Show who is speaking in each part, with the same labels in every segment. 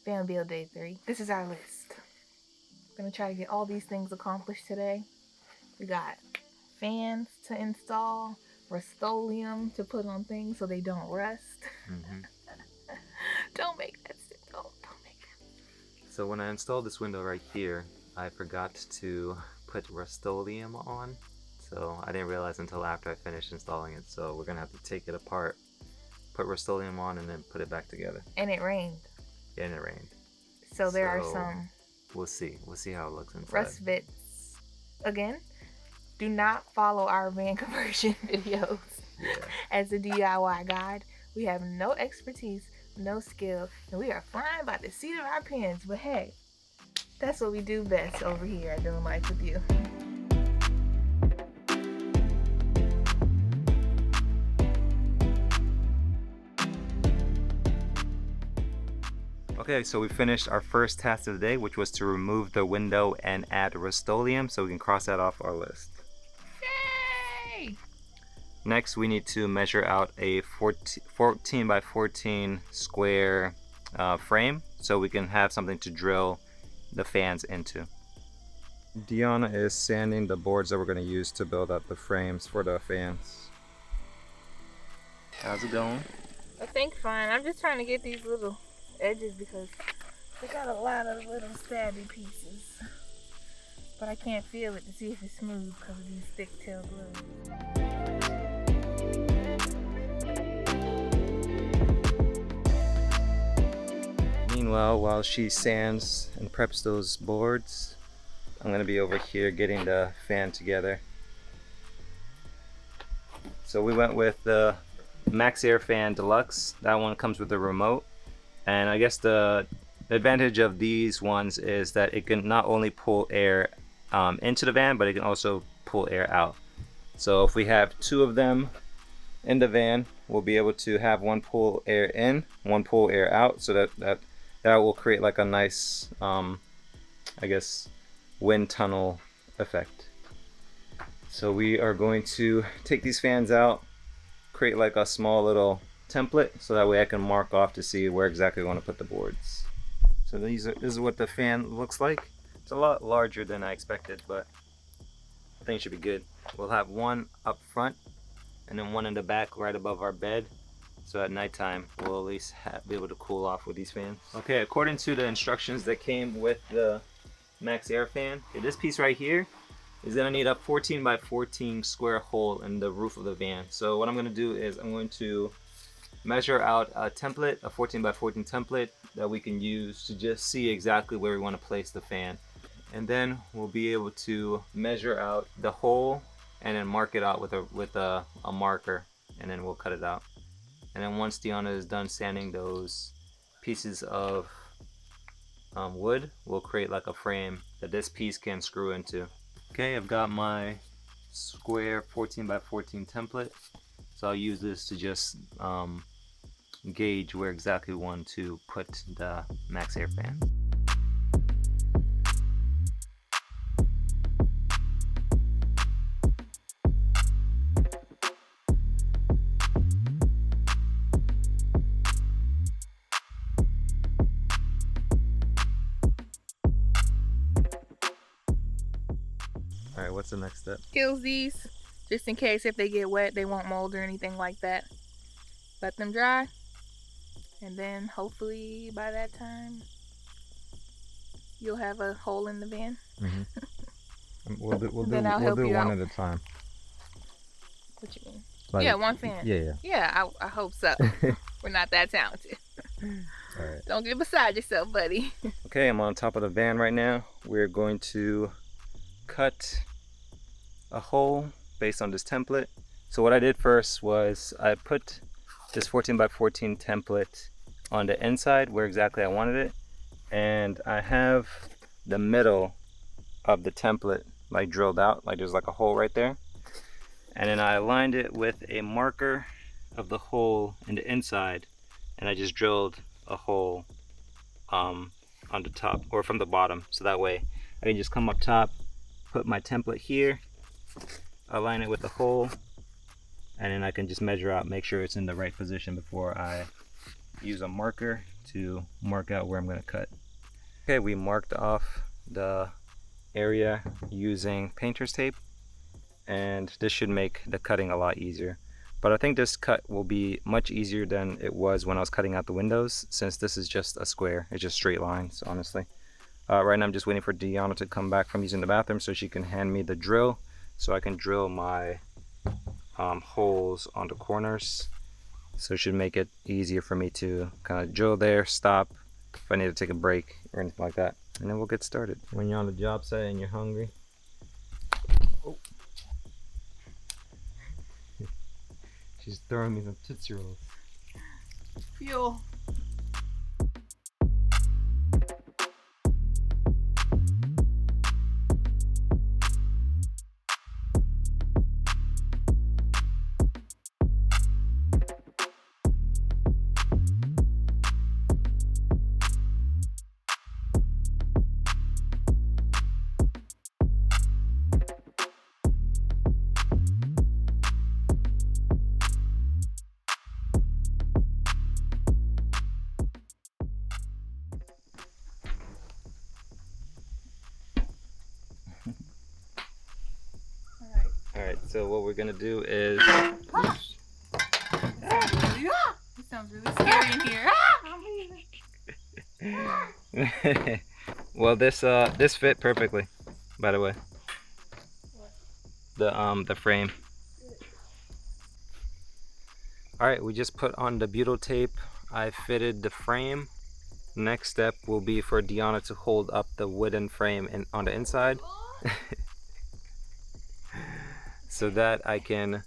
Speaker 1: Fan build day 3. This is our list. We're gonna try to get all these things accomplished today. We got fans to install, Rust-Oleum to put on things so they don't rust. Don't make that stick. Don't make it.
Speaker 2: So when I installed this window right here, I forgot to put Rust-Oleum on. So I didn't realize until after I finished installing it. So we're gonna have to take it apart, put Rust-Oleum on, and then put it back together.
Speaker 1: And it rained.
Speaker 2: Yeah, and it rained.
Speaker 1: So there are some.
Speaker 2: We'll see. We'll see how it looks inside.
Speaker 1: Rust bits. Again, do not follow our van conversion videos as a DIY guide. We have no expertise, no skill, and we are flying by the seat of our pants. But hey, that's what we do best over here at Doing Life with You.
Speaker 2: Okay, so we finished our first task of the day, which was to remove the window and add Rust-Oleum, so we can cross that off our list.
Speaker 1: Yay!
Speaker 2: Next, we need to measure out a 14 by 14 square frame, so we can have something to drill the fans into. Dyonna is sanding the boards that we're going to use to build up the frames for the fans. How's it going?
Speaker 1: I think fine. I'm just trying to get these little edges because they got a lot of little stabby pieces, but I can't feel it to see if it's smooth because of these thick tail gloves.
Speaker 2: Meanwhile, while she sands and preps those boards, I'm gonna be over here getting the fan together. So we went with the Maxxair fan Deluxe. That one comes with a remote. And I guess the advantage of these ones is that it can not only pull air into the van, but it can also pull air out. So if we have 2 of them in the van, we'll be able to have one pull air in, one pull air out, so that will create like a nice, I guess, wind tunnel effect. So we are going to take these fans out, create like a small little template, so that way I can mark off to see where exactly I want to put the boards. So this is what the fan looks like. It's a lot larger than I expected, but I think it should be good. We'll have one up front and then one in the back right above our bed, so at nighttime we'll at least be able to cool off with these fans. Okay, according to the instructions that came with the Maxxair fan, this piece right here is gonna need a 14 by 14 square hole in the roof of the van. So what I'm gonna do is I'm going to measure out a template, a 14 by 14 template that we can use to just see exactly where we want to place the fan. And then we'll be able to measure out the hole and then mark it out with a marker, and then we'll cut it out. And then once Dyonna is done sanding those pieces of wood, we'll create like a frame that this piece can screw into. Okay, I've got my square 14 by 14 template, so I'll use this to just gauge where exactly we want to put the Maxxair fan. Alright, what's the next step?
Speaker 1: Kills these just in case if they get wet they won't mold or anything like that. Let them dry, and then hopefully by that time you'll have a hole in the van.
Speaker 2: We'll do one at a time.
Speaker 1: What you mean?
Speaker 2: Like,
Speaker 1: yeah, one fan.
Speaker 2: Yeah,
Speaker 1: I hope so. We're not that talented.
Speaker 2: Alright.
Speaker 1: Don't get beside yourself, buddy.
Speaker 2: Okay, I'm on top of the van right now. We're going to cut a hole based on this template. So what I did first was I put this 14 by 14 template on the inside where exactly I wanted it, and I have the middle of the template like drilled out, like there's like a hole right there, and then I aligned it with a marker of the hole in the inside, and I just drilled a hole on the top or from the bottom, so that way I can just come up top, put my template here, align it with the hole, and then I can just measure out, make sure it's in the right position before I use a marker to mark out where I'm going to cut. Okay, we marked off the area using painter's tape, and this should make the cutting a lot easier. But I think this cut will be much easier than it was when I was cutting out the windows, since this is just a square. It's just straight lines, honestly. Right now I'm just waiting for Dyonna to come back from using the bathroom so she can hand me the drill so I can drill my holes on the corners. So it should make it easier for me to kind of drill there, stop if I need to take a break or anything like that. And then we'll get started. When you're on the job site and you're hungry. Oh. She's throwing me some Tootsie Rolls.
Speaker 1: Fuel.
Speaker 2: Alright, so what we're gonna do is...
Speaker 1: It sounds really scary in here.
Speaker 2: Well, this fit perfectly, by the way. The frame. Alright, we just put on the butyl tape. I fitted the frame. Next step will be for Dyonna to hold up the wooden frame on the inside. So that I can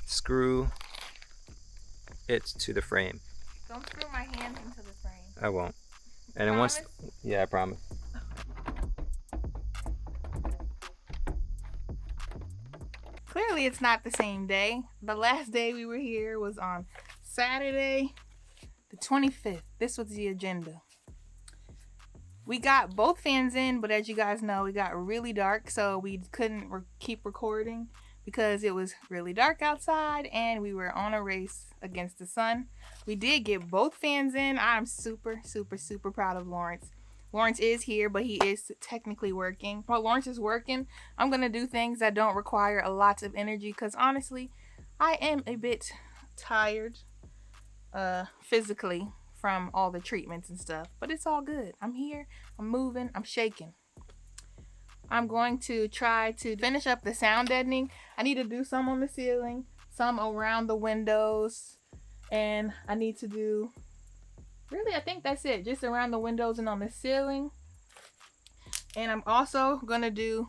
Speaker 2: screw it to the frame.
Speaker 1: Don't screw my hands into the frame.
Speaker 2: I won't. And then once, yeah, I promise.
Speaker 1: Clearly it's not the same day. The last day we were here was on Saturday, the 25th. This was the agenda. We got both fans in, but as you guys know, it got really dark, so we couldn't keep recording because it was really dark outside and we were on a race against the sun. We did get both fans in. I'm super, super, super proud of Lawrence. Lawrence is here, but he is technically working. While Lawrence is working, I'm going to do things that don't require a lot of energy because honestly, I am a bit tired physically from all the treatments and stuff, but it's all good. I'm here, I'm moving, I'm shaking. I'm going to try to finish up the sound deadening. I need to do some on the ceiling, some around the windows, and I need to do, really, I think that's it, just around the windows and on the ceiling. And I'm also going to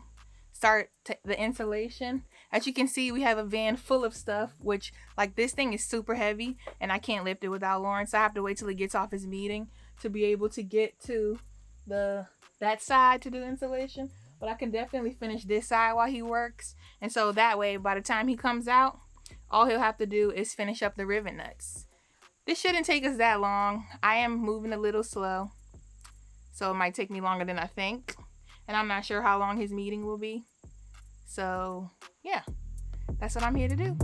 Speaker 1: start the insulation. As you can see, we have a van full of stuff, which, like, this thing is super heavy, and I can't lift it without Lawrence. I have to wait till he gets off his meeting to be able to get to that side to do insulation. But I can definitely finish this side while he works. And so that way, by the time he comes out, all he'll have to do is finish up the rivet nuts. This shouldn't take us that long. I am moving a little slow, so it might take me longer than I think. And I'm not sure how long his meeting will be. So, yeah, that's what I'm here to do.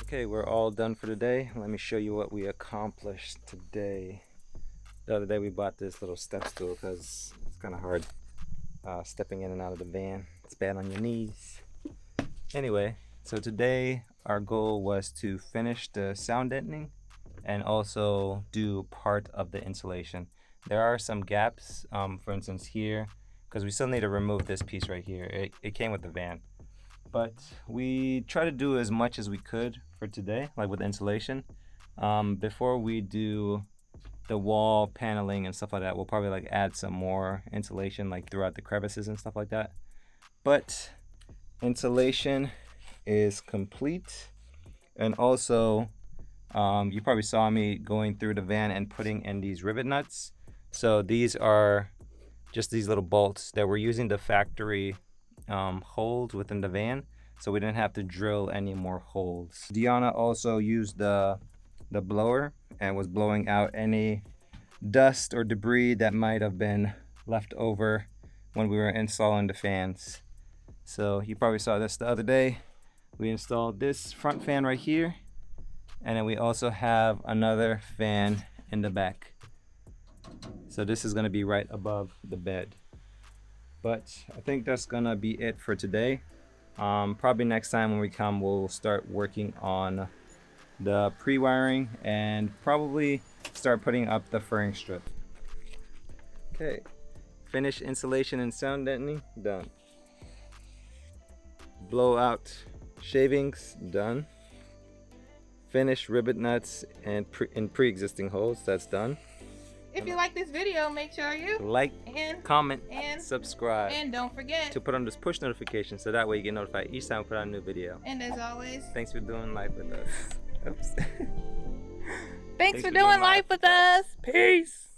Speaker 2: Okay, we're all done for the day. Let me show you what we accomplished today. The other day we bought this little step stool because it's kind of hard stepping in and out of the van. It's bad on your knees. Anyway, so today our goal was to finish the sound deadening and also do part of the insulation. There are some gaps, for instance here, because we still need to remove this piece right here. It came with the van. but we try to do as much as we could for today, like with insulation. Before we do the wall paneling and stuff like that, we'll probably like add some more insulation like throughout the crevices and stuff like that. But insulation is complete. And also you probably saw me going through the van and putting in these rivet nuts. So these are just these little bolts that we're using the factory holes within the van, so we didn't have to drill any more holes. Dyonna also used the blower and was blowing out any dust or debris that might have been left over when we were installing the fans. So you probably saw this the other day. We installed this front fan right here, and then we also have another fan in the back. So this is going to be right above the bed. But I think that's going to be it for today. Probably next time when we come, we'll start working on the pre-wiring and probably start putting up the furring strip. Okay, finish insulation and sound deadening, done. Blowout shavings, done. Finish rivet nuts and in pre-existing holes, that's done.
Speaker 1: If you like this video, make sure you
Speaker 2: like,
Speaker 1: and
Speaker 2: comment,
Speaker 1: and
Speaker 2: subscribe,
Speaker 1: and don't forget
Speaker 2: to put on this push notification so that way you get notified each time we put out a new video.
Speaker 1: And as always,
Speaker 2: thanks for doing life with us. Oops.
Speaker 1: thanks for doing life with us.
Speaker 2: Peace.